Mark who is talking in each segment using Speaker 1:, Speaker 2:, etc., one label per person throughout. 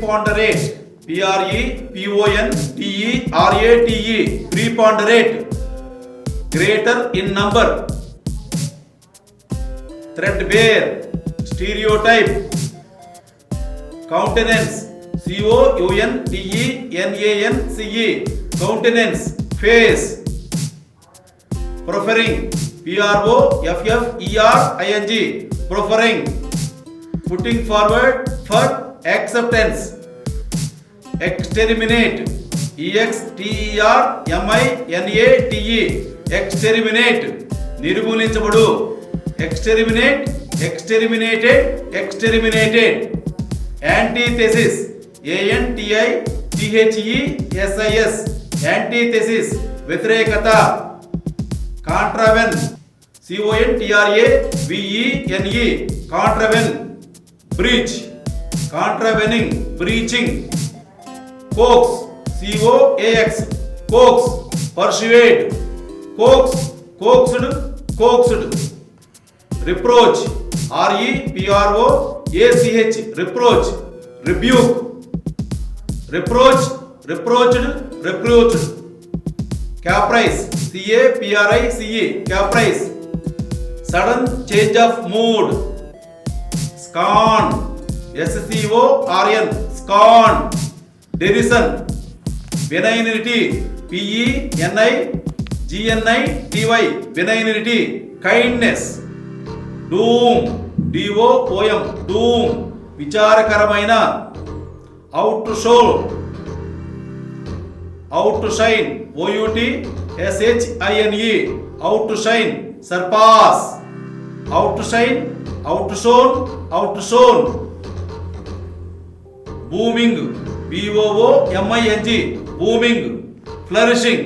Speaker 1: preponderate, preponderate, preponderate, greater in number, threadbare, stereotype, countenance, countenance, countenance, face, proffering, proffering, proffering, putting forward for acceptance, exterminate, exterminate, exterminate, నిర్మూలించబడు, exterminate, exterminated, exterminated, antithesis, antithesis, antithesis, వ్యతిరేకత, contravene, contravene, contravene, breach, contravening, breaching, coax, coax, coax, persuade, coax, coaxed, coaxed, reproach, reproach, reproach, rebuke, reproach, reproached, reproached, caprice, caprice, caprice, sudden change of mood, scorn, scorn, scorn, derision, benignity, benignity, benignity, kindness, doom, doom, విచారకరమైన, out to show, out to shine, outshine, out to shine, surpass, out to shine, out to shone, out to shone, booming, booming, booming, flourishing,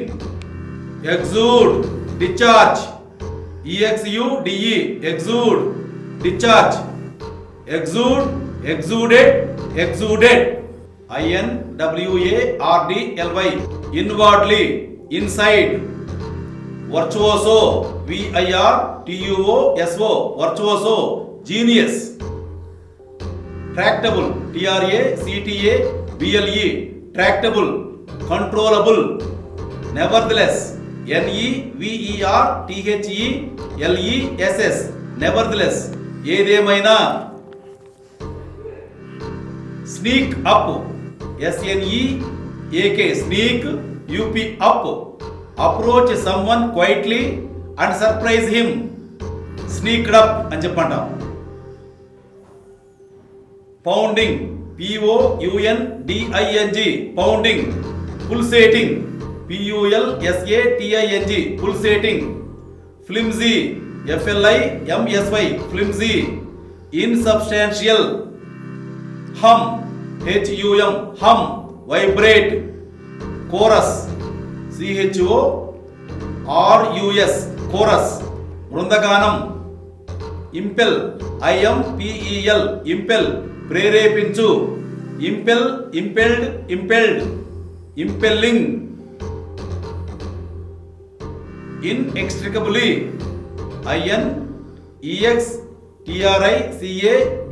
Speaker 1: exude, discharge, exude, exude, discharge, exude, exuded, exuded, inwardly, inwardly, inside, virtuoso, virtuoso, virtuoso, genius, tractable, tractable, tractable, controllable, nevertheless, nevertheless, nevertheless, ఏదేమైనా, sneak up, sneak, sneak, up, approach someone quietly and surprise him, sneaked up అని చెప్పంటాం. pounding, pounding, pounding, pulsating, pulsating, pulsating, flimsy, flimsy, flimsy, insubstantial, hum, hum, vibrate, chorus, chorus, chorus, బృందగానం, impel, impel, ప్రేరేపించు, impel, impelled, impelled, impelling, inextricably,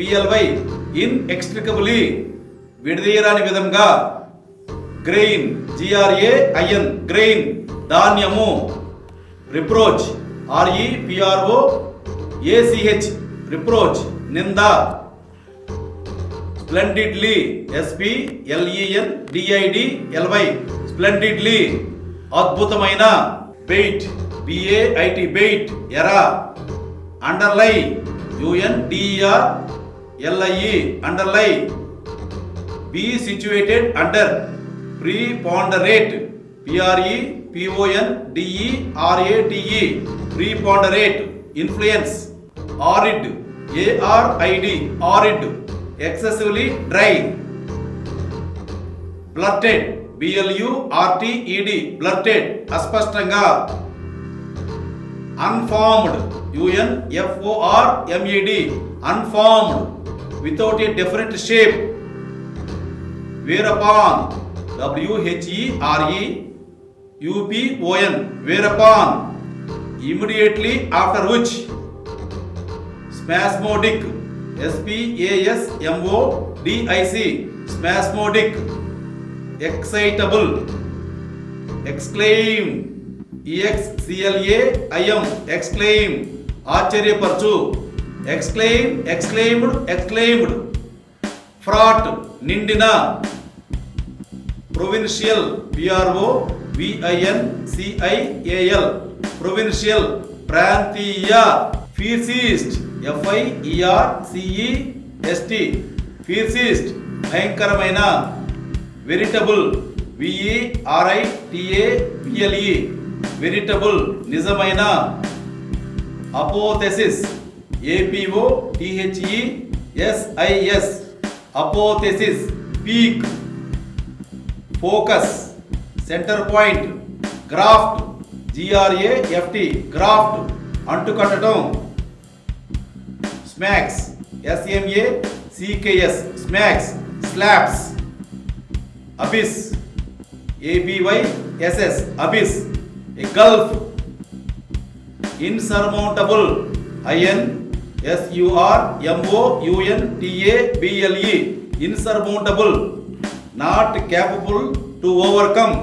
Speaker 1: inextricably, inextricably, విడదీయరాని విధంగా, grain, grain, grain, ధాన్యము, reproach, reproach, reproach, నింద, splendidly, splendidly, splendidly, అద్భుతమైన, bait, bait, ఎర, underlie, underlie, underlie, be situated under, preponderate, preponderate, preponderate, influence, arid, arid, excessively dry, blurted, blurted, blurted, అస్పష్టంగా, unformed, unformed, unformed, without a definite shape, whereupon, whereupon, whereupon, immediately after which, spasmodic, spasmodic, spasmodic, excitable, exclaim, EXCLAIM, exclaim, ఆశ్చర్యపరచు, exclaim, exclaimed, exclaimed, fraught, నిండిన, provincial, PROVINCIAL, provincial, ప్రాంతీయ, ఫీసిస్ట్, FIERCEST, ఫీసిస్ట్, భయంకరమైన, veritable, VERITABLE, veritable, నిజమైన, apotheosis, APOTHESIS, apotheosis, peak, focus, centre point, graft, GRAFT, graft, అంటుకట్టడం, smacks, SMACKS, smacks, slaps, abyss, ABYSS, abyss, a gulf, insurmountable, INSURMOUNTABLE, insurmountable, not capable to overcome,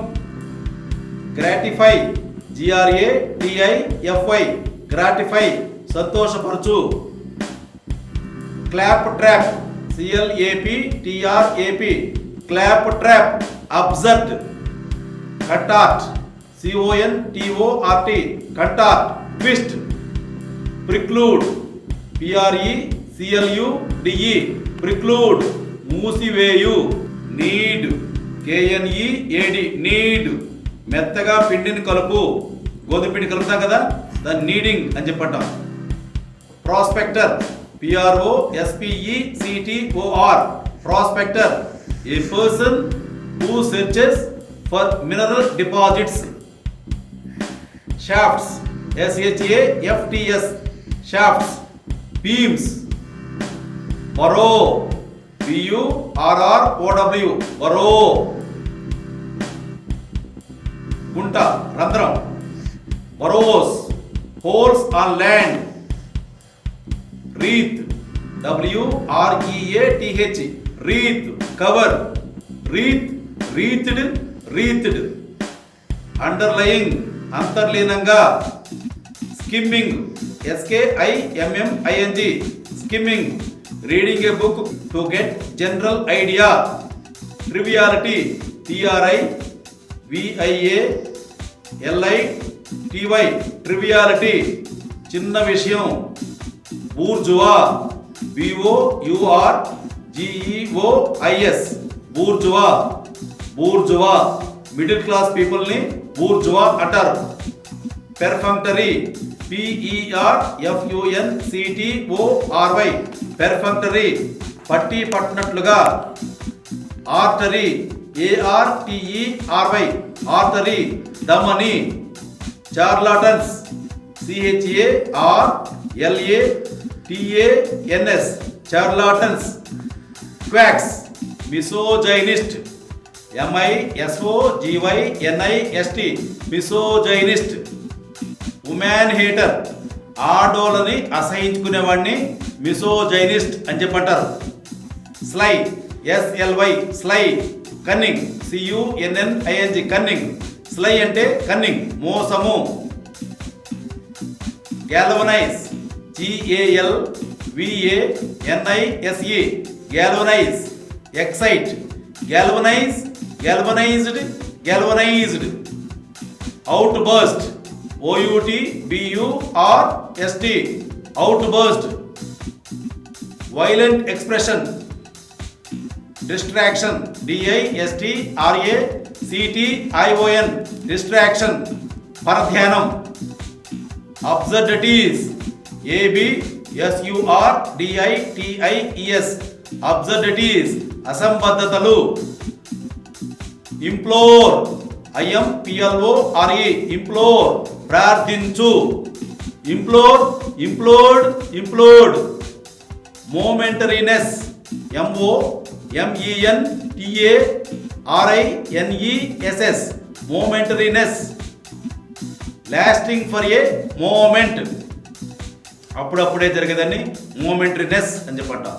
Speaker 1: gratify, GRATIFY, gratify, సంతోషపరచు, claptrap, CLAPTRAP, claptrap, absurd, contort, CONTORT, contort, twist, preclude, PRECLUDE, preclude, మూసివేయు, knead, KNEAD, knead, మెత్తగా పిండిని కలుపు, గోధుమ పిండి కలుపుతాం కదా, దాన్ని నీడింగ్ అని చెప్పంటాం. Prospector, PROSPECTOR, prospector, a person who searches for mineral deposits. Shafts, SHAFTS, shafts, beams, burrow, BURROW, burrow, గుంట, రంధ్రం, burrows, holes on land, wreath, WREATH, wreath, cover, wreath, wreathed, wreathed, underlying, అంతర్లీనంగా, skimming, SKIMMING, skimming, reading a book to get general idea, triviality, TRIVIALITY, triviality, చిన్న విషయం, bourgeois, BOURGEOIS, bourgeois, bourgeois, middle class people ని bourgeois అంటారు. Perfunctory, PERFUNCTORY, perfunctory, పట్టి పట్టినట్లుగా, artery, ARTERY, artery, ధమని, charlatans, CHARLATANS, charlatans, quacks, misogynist, MISOGYNIST, misogynist, women hater, ఆడోళ్ళని అసహించుకునేవాడిని misogynist అని చెప్పంటారు. Sly, SLY, sly, cunning, CUNNING, cunning, sly అంటే cunning, మోసము. Galvanise, GALVANISE, galvanise, excite, galvanise, galvanised, galvanised, outburst, OUTBURST, outburst, violent expression, distraction, DISTRACTION, distraction, పరధ్యానం. Absurdities, ABSURDITIES, absurdities, అసంబద్ధతలు. Implore, IMPLORE, implore, ప్రార్థించు. Implore, implode, implode. Momentariness, MOMENTARINESS, momentariness, lasting for a moment, అప్పుడప్పుడే జరిగేదాన్ని మోమెంటరీనెస్ అని చెప్పంటాం.